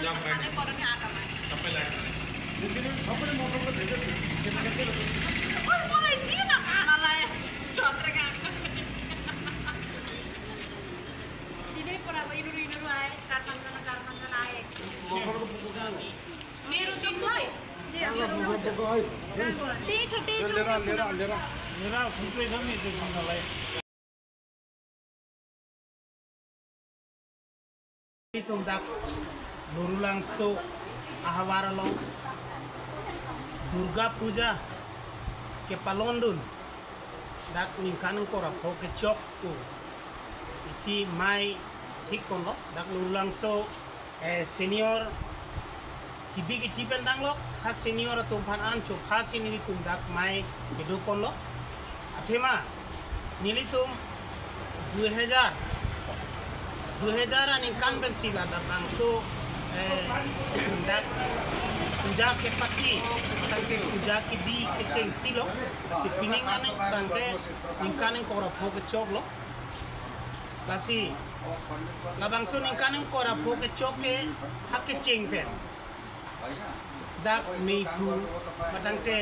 안에 버릇이 아까만. mungkin sampai mau ke dekat Oh, mulai dia nak malah cotrek aku. Ini pernah iru ay, चार पांच आए अच्छे. motor ko pupukan मेरो दिन भाई. तेज lera मेरा फुटे था नहीं देखने वाला है Itong dak lurulang so ahawaralo Durga Puja ke Palondun dak ningkanang kora po ke chok ko isi mai thik kono dak lurulang so senior kibigi tipen danglok ha senior tumpan an cho khasi ni tum dak mai kedu kono athema nilitum 2000 an incumbency la datang so dak puja ke pati tangke puja ke bi ke cheng silo si pining ane tangke ingkanen kora po ke chok lo lasi labang so ingkanen kora po ke chok ke hak ke cheng pen dak mei pu matangte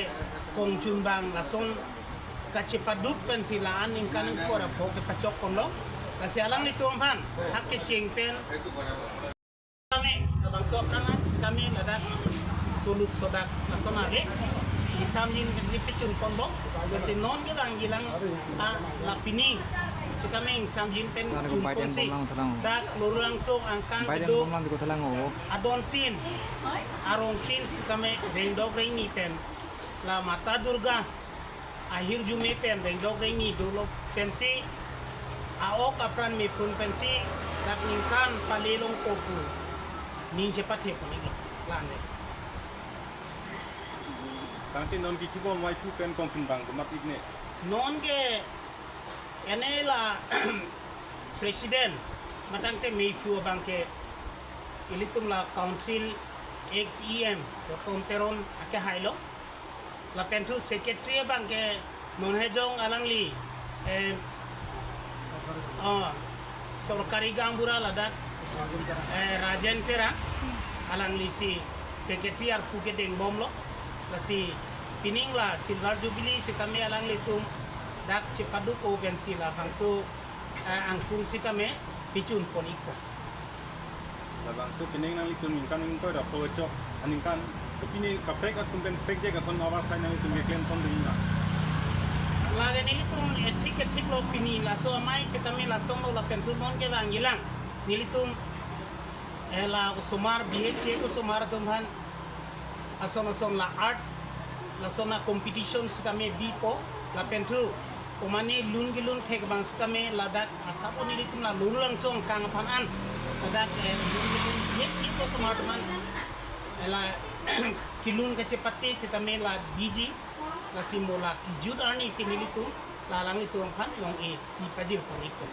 kong junbang lason kacepaduk pen silaan ingkanen kora po ke pachok kon lo kasi alang itu umpan hak ke cheng pen kami abang so kanan kami ladak suluk sodak nasonage isamjin kasi picun kombo kasi non gilang lapini si kami samjin pen jumpon si dak lurang so angkang itu adon tin arong tin si kami rendok ring ni pen la mata durga akhir jume pen rendok ring ni dulu pensi aok apran mi pun pensi dak ningkan palilong kopu ning cepat he pun ini lane kanti non ki kibo mai pu pen kong bang ko mat igne non ke ene la presiden matang te mei pu bangke ilitum la council XEM to konteron ake hailo la pentu secretary bangke non hejong alangli सरकारी गांबुरा लदाख राजन तेरा alang lisi secretary ar puke deng bomlo lasi pining la silver jubilee si kami alang litum dak cepadu ko bensi la bangsu angkung si kami picun poniko labang so pining nang itun kan ko da po chok aning kan pini ka pek at tumben pek je ka son awas sai nang itun gen son dinga lagi nilitum etik lo pini la so amai si kami la song lo la pentu non ke bangilang nilitum ela usumar BHK usumar tumhan ason la art la sona competition si kami bipo la pentu umani lun thek bang si kami ladak asapo nilitum la lun langsung kang panan ladak BHK usumar tumhan ela kilun kecepati si kami la biji la simula kijud ani sinili tu lalang itu ang kan yung ipajir po ito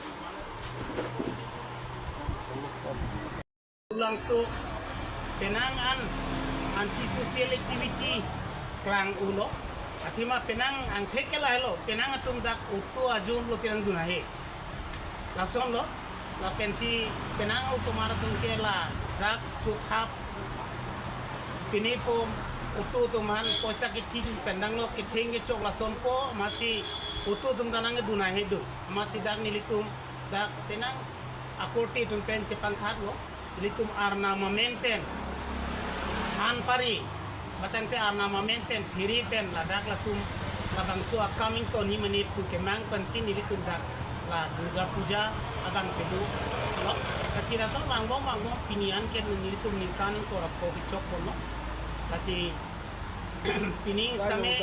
langsung penangan anti-social activity klang ulo atima penang ang kekela helo penang atung dak utu ajun lo tirang dunahe langsung lo la pensi penang usumara tung kela drugs sukhap pinipo utu tuman posa kiting pendang lo kiting ke chok la sonpo masih utu tum kanang duna hedu masih dak nilitum dak penang akurti tum pen cepang khat lo nilitum arna mamenten han pari batang te arna mamenten phiri pen ladak la tum labang su coming to ni menit tu kemang pensi nilitum dak la Durga Puja abang pedu lo kasira so mangbong pinian ken nilitum ningkan ko rapo chok ko no kasi pining kami